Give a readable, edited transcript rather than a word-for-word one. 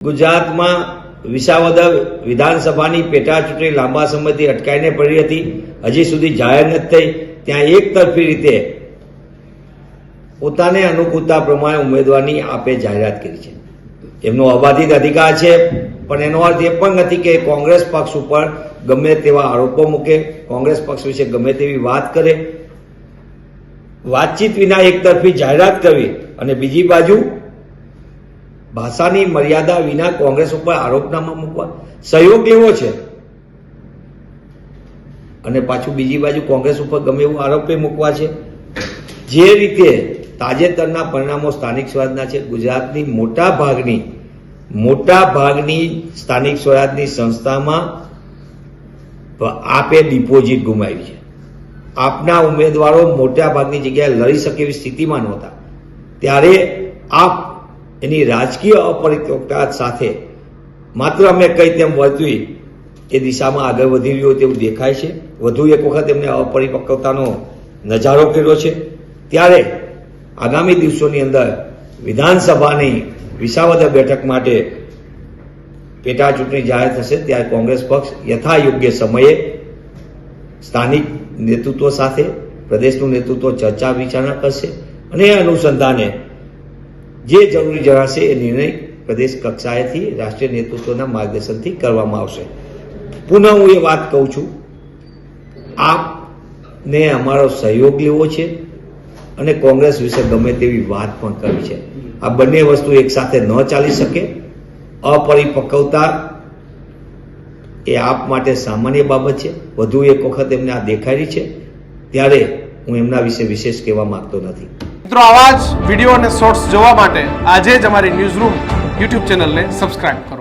ગુજરાતમાં વિસાવદર વિધાનસભાની પેટા ચૂંટણી લાંબા સમયથી અટકાઈને પડી હતી, હજી સુધી જાહેર નથી થઈ. ત્યાં એકતરફી રીતે પોતાને અનુકૂળતા પ્રમાણે ઉમેદવારની આપે જાહેરાત કરી છે. એમનો અબાધિત અધિકાર છે, પણ એનો અર્થ એ પણ નથી કે કોંગ્રેસ પક્ષ ઉપર ગમે તેવા આરોપો મૂકે, કોંગ્રેસ પક્ષ વિશે ગમે તેવી વાત કરે. વાતચીત વિના એકતરફી જાહેરાત કરવી અને બીજી બાજુ ભાષાની મર્યાદા વિના કોંગ્રેસ ઉપર આરોપનામા મૂકવા, સહયોગ લેવો છે અને પાછું બીજી બાજુ કોંગ્રેસ ઉપર ગમે એવું આરોપે મૂકવા છે. જે રીતે તાજેતરના પરિણામો સ્થાનિક સ્વરાજના છે, ગુજરાતની મોટા ભાગની સ્થાનિક સ્વરાજની સંસ્થામાં આપે ડિપોઝિટ ગુમાવી છે. આપના ઉમેદવારો મોટા ભાગની જગ્યાએ લડી શકે એવી સ્થિતિમાં નહોતા, ત્યારે આપ એની રાજકીય અપરિપક્વતા સાથે માત્ર અમે કઈ તેમ વર્તવી એ દિશામાં આગળ વધી રહ્યો તેવું દેખાય છે. વધુ એક વખત એમને અપરિપક્વતાનો નજારો કર્યો છે. ત્યારે આગામી દિવસોની અંદર વિધાનસભાની વિસાવદર બેઠક માટે પેટા ચૂંટણી જાહેર થશે, ત્યારે કોંગ્રેસ પક્ષ યથાયોગ્ય સમયે સ્થાનિક નેતૃત્વ સાથે પ્રદેશનું નેતૃત્વ ચર્ચા વિચારણા કરશે અને એ અનુસંધાને જે જરૂરી જણાશે એ નિર્ણય પ્રદેશ કક્ષાએથી રાષ્ટ્રીય નેતૃત્વના માર્ગદર્શનથી કરવામાં આવશે. પુનઃ હું એ વાત કહું છું, આપને અમારો સહયોગ લેવો છે અને કોંગ્રેસ વિશે ગમે તેવી વાત પણ કરવી છે. આ બંને વસ્તુ એક સાથે ન ચાલી શકે. અપરિપક્વતા એ આપ માટે સામાન્ય બાબત છે. વધુ એક વખત એમને આ દેખાડી છે, ત્યારે હું એમના વિશે વિશેષ કહેવા માંગતો નથી. મિત્રો, આવા જ વિડીયો અને શોર્ટ્સ જોવા માટે આજે જ અમારી ન્યૂઝ રૂમ યુટ્યુબ ચેનલને સબસ્ક્રાઇબ કરો.